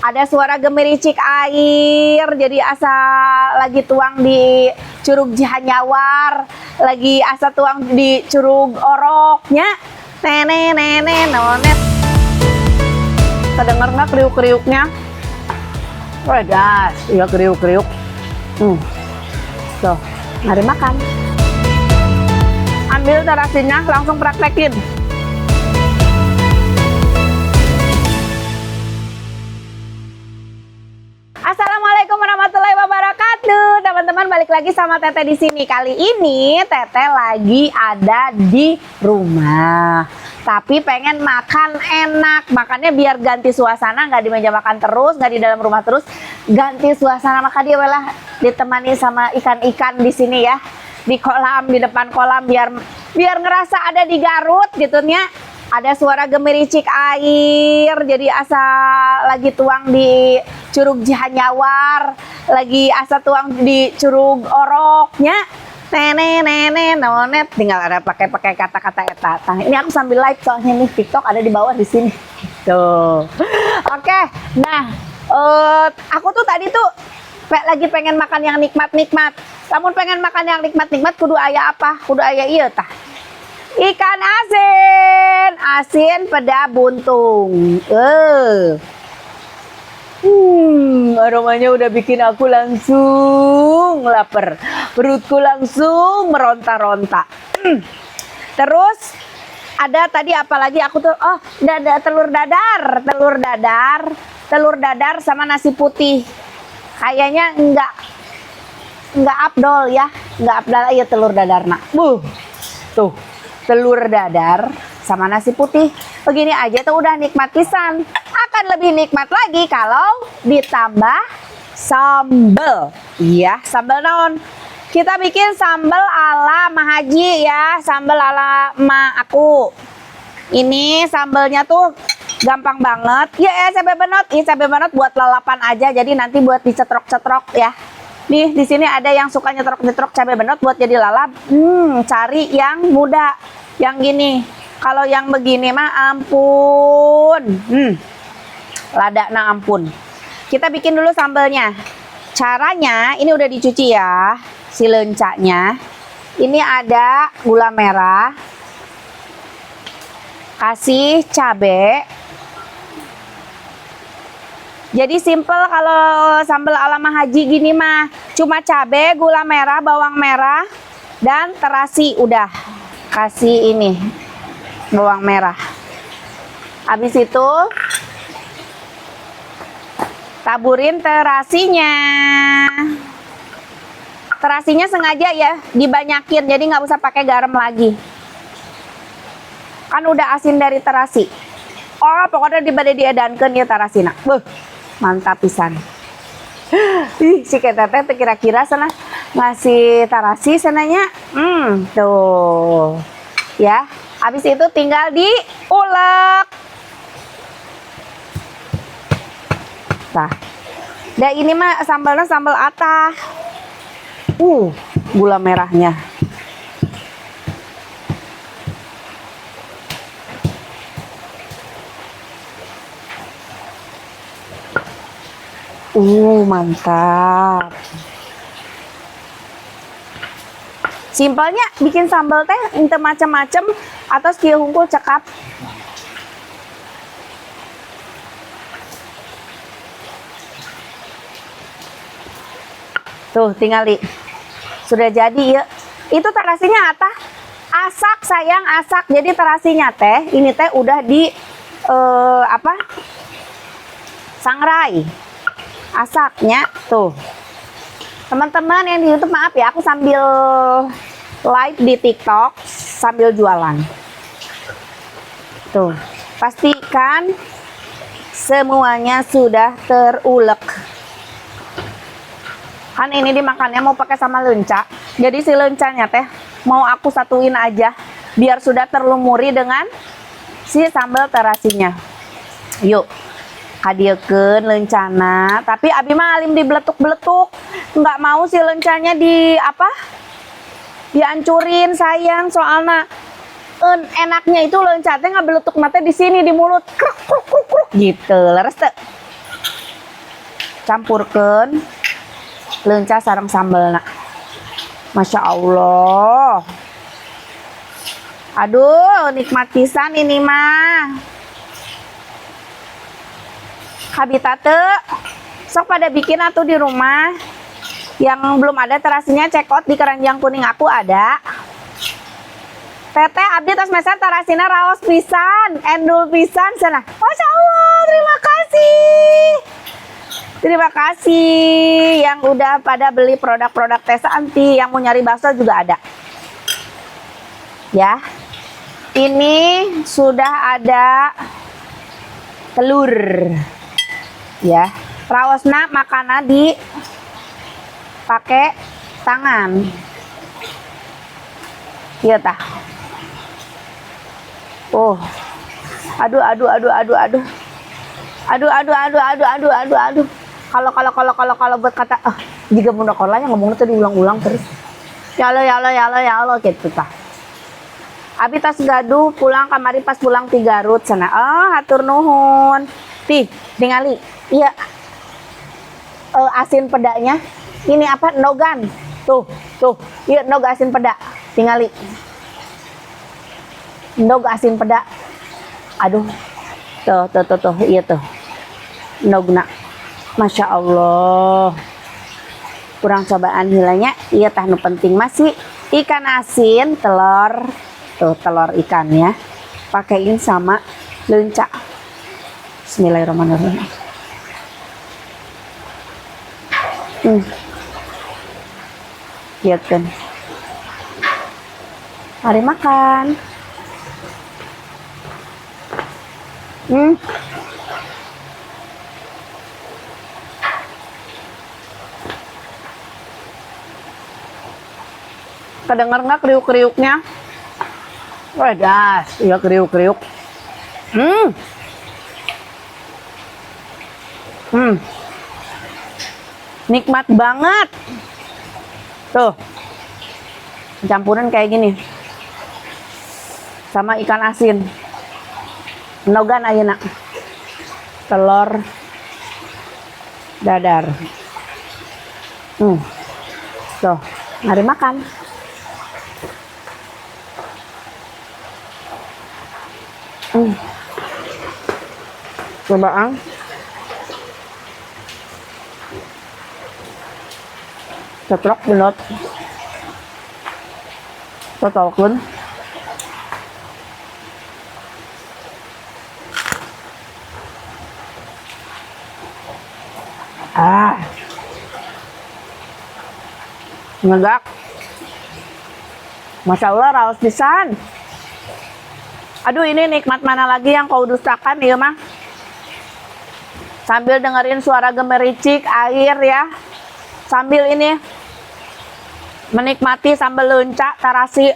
ada suara gemericik air, jadi asa lagi tuang di Curug Cihanyawar, lagi asa tuang di Curug Oroknya, nene nonet. Kedenger nggak kriuk-kriuknya? Wedas, iya kriuk-kriuk. Tuh, mari makan. Ambil terasinya, langsung praktekin. Assalamualaikum warahmatullahi wabarakatuh, teman-teman, balik lagi sama Teteh di sini. Kali ini Teteh lagi ada di rumah, tapi pengen makan enak, makanya biar ganti suasana, nggak di meja makan terus, nggak di dalam rumah terus, ganti suasana. Maka dia malah ditemani sama ikan-ikan di sini ya, di kolam, di depan kolam, biar ngerasa ada di Garut gitu nya. Ada suara gemericik air, jadi asa lagi tuang di Curug Cihanyawar, lagi asa tuang di Curug Oroknya, nene nonet. Tinggal ada pakai kata-kata eta. Nah, ini aku sambil live soalnya nih, TikTok ada di bawah di sini. Tuh. Oke. Nah, aku tuh tadi tuh lagi pengen makan yang nikmat-nikmat. Namun pengen makan yang nikmat-nikmat kudu aya apa? Kudu aya ieu tah. Ikan asin peda buntung. Aromanya udah bikin aku langsung lapar. Perutku langsung meronta-ronta. Terus ada tadi apalagi aku tuh, telur dadar sama nasi putih. Kayaknya enggak abdol ya, enggak abdol ya telur dadar nak. Tuh. Telur dadar sama nasi putih begini aja tuh udah nikmat pisan. Akan lebih nikmat lagi kalau ditambah sambal. Iya, sambal naon? Kita bikin sambal ala Mahaji ya, sambal ala ma aku. Ini sambalnya tuh gampang banget. Ya, cabai benot buat lalapan aja. Jadi nanti buat dicetrok-cetrok ya. Nih, di sini ada yang suka nyetrok-nyetrok cabai benot buat jadi lalap. Cari yang muda, yang gini. Kalau yang begini mah ampun. Ladakna ampun. Kita bikin dulu sambalnya. Caranya, ini udah dicuci ya, si lencaknya. Ini ada gula merah. Kasih cabai. Jadi simple kalau sambal ala Mahaji gini mah, cuma cabai, gula merah, bawang merah, dan terasi udah. Kasih ini bawang merah. Habis itu taburin terasinya. Terasinya sengaja ya dibanyakin, jadi nggak usah pakai garam lagi. Kan udah asin dari terasi. Pokoknya dibade diedankeun ya terasina. Mantap pisan. Ih, si Teteh kira-kira sana ngasih terasi sananya. Tuh. Ya, habis itu tinggal diulek. Nah. Dan ini mah sambalnya sambal atah. Gula merahnya. Mantap. Simpelnya bikin sambal teh ente macam-macam atau kieu hungkul cekap. Tuh, tinggali. Sudah jadi ya. Itu terasinya atah. Asak sayang, asak. Jadi terasinya teh, ini teh udah di sangrai. Asaknya tuh. Teman-teman yang di YouTube, maaf ya, aku sambil live di TikTok sambil jualan. Tuh, pastikan semuanya sudah terulek. Kan ini dimakannya mau pakai sama lenca. Jadi si lencanya teh mau aku satuin aja biar sudah terlumuri dengan si sambal terasinya. Yuk. Hadiahkeun lencana, tapi abi mah alim dibeletuk-beletuk, nggak mau si lencanya dihancurin sayang, soalnya enaknya itu lencatnya nggak beletuk mata di sini di mulut, kruk, kruk, kruk, kruk, gitu leres teh. campurkan leunca sareng sambelna. Masya Allah. Aduh, nikmat pisan ini mah. Habitate, sok pada bikin atuh di rumah. Yang belum ada terasinya check out di keranjang kuning aku ada. Teteh abdi tos meser terasina raos pisan, endul pisan sana. Masya Allah, terima kasih. Terima kasih yang udah pada beli produk-produk Teh Santi, yang mau nyari bakso juga ada. Ya. Ini sudah ada telur. Ya. Raosna makana di pakai tangan. Iya tah. Oh. Aduh. Kalau buat kata jika bunda kolanya ngomongnya tuh diulang-ulang terus. Ya Allah gitu tah. Abi tas gaduh pulang kamari pas pulang 3 Garut sana. Oh, hatur nuhun. Tih, ningali. Iya. Asin pedanya. Ini apa? Nogan. Tuh. Iya, nog asin peda. Tingali. Nog asin peda. Aduh. Tuh. Iya tuh. Nogna. Masya Allah. Kurang cobaan hilangnya. Iya tah nu penting masih ikan asin, telur. Tuh telur ikannya. Pakaiin sama leunca. Bismillahirrahmanirrahim. Lihat kan. Mari makan. Kedengar nggak kriuk-kriuknya? Wadah, iya kriuk-kriuk. Nikmat banget. Tuh. Campuran kayak gini. Sama ikan asin. Nogan ayeuna. Telur dadar. Tuh, mari makan. Coba cetrok benot totalkan ngegak. Masya Allah raos pisan. Aduh, ini nikmat mana lagi yang kau dustakan ya mah. Sambil dengerin suara gemericik air ya. Sambil ini menikmati sambal leunca, tarasi,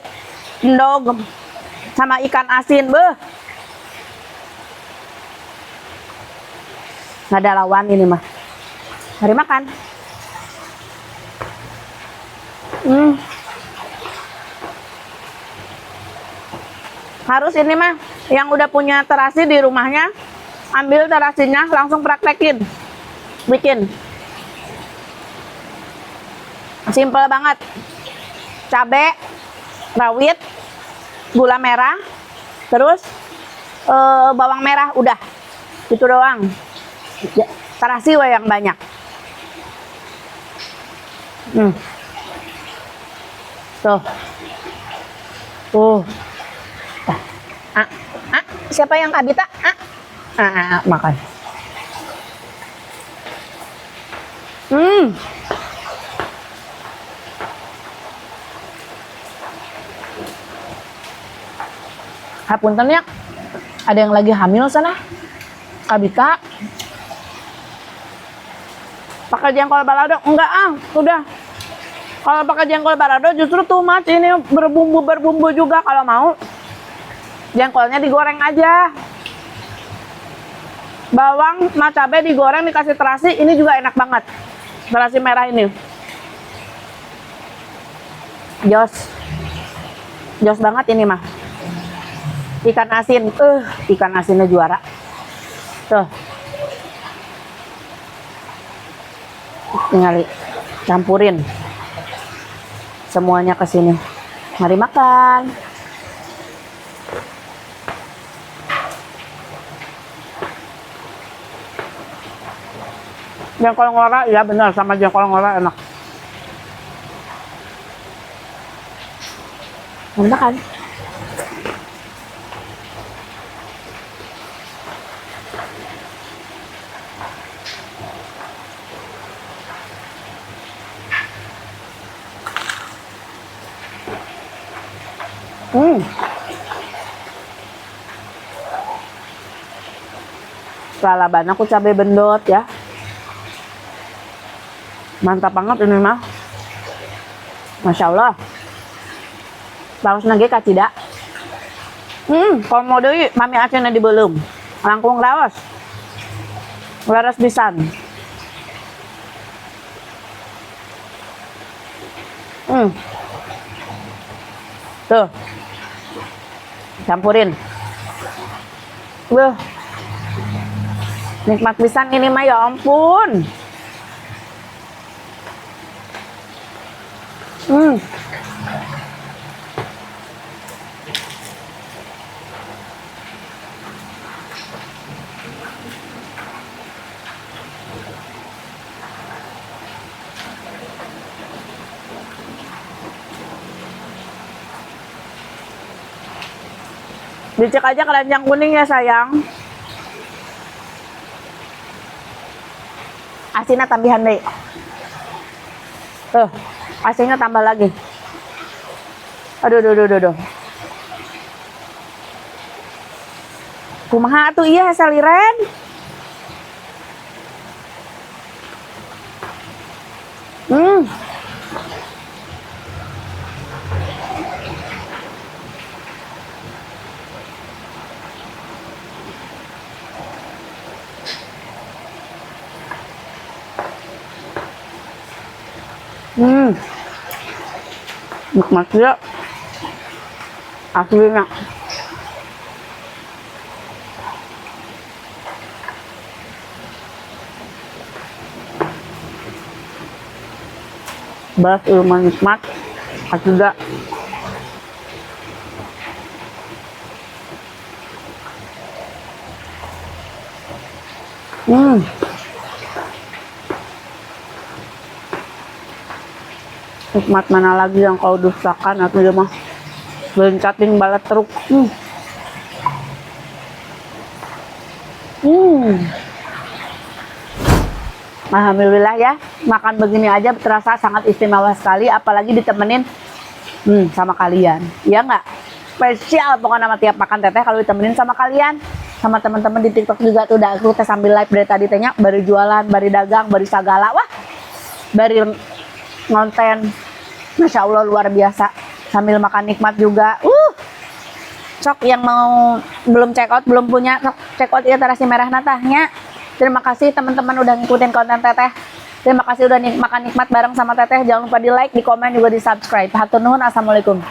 endog sama ikan asin. Beuh. Nggak ada lawan ini mah. Mari makan. Harus ini mah yang udah punya terasi di rumahnya, ambil terasinya langsung praktekin bikin. Simple banget. Cabe rawit, gula merah, terus bawang merah, udah itu doang. Terasi we yang banyak. Tuh. Siapa yang kabita? Makan. Hapunten ya. Ada yang lagi hamil sana? Kabita. Pakai jengkol balado? Enggak udah. Kalau pakai jengkol balado justru too much, ini berbumbu juga. Kalau mau jengkolnya digoreng aja. Bawang sama cabai digoreng dikasih terasi, ini juga enak banget. Terasi merah ini. Jos banget ini mah. Ikan asin, ikan asinnya juara. Tuh. Ningali, campurin semuanya ke sini. Mari makan. Jengkol ngora, ya benar, sama jengkol ngora enak. Mari makan. Lalaban aku cabai bendot ya. Mantap banget ini mah. Masya Allah. Laos nage kacida. Kalau mau deui mami acenna di belum. Langkung raos. Laras pisan. Tuh. Campurin. Wah. Nikmat pisan ini mah, ya ampun. Dicek aja keranjang kuning ya sayang. Asinnya tambahan deh. Tuh, asinnya tambah lagi. Aduh. Kumaha tuh iya saliren. Nikmat ya. Aslinya. Beras ilmu nikmat. Juga. Nikmat mana lagi yang kau dustakan atau dia mah bencating balat truk. Alhamdulillah ya, makan begini aja terasa sangat istimewa sekali, apalagi ditemenin sama kalian, ya nggak? Spesial pokoknya nama tiap makan teteh kalau ditemenin sama kalian, sama teman-teman di TikTok juga tuh udah aku sambil live dari tadi tanya, baru jualan, baru dagang, baru segala, wah, baru ngonten, Masya Allah luar biasa, sambil makan nikmat juga. Sok yang mau belum check out, belum punya, sok check out ya terasi merah natahnya. Terima kasih teman-teman udah ngikutin konten teteh. Terima kasih udah makan nikmat bareng sama teteh. Jangan lupa di like, di komen, juga di subscribe. Hatur nuhun, assalamualaikum.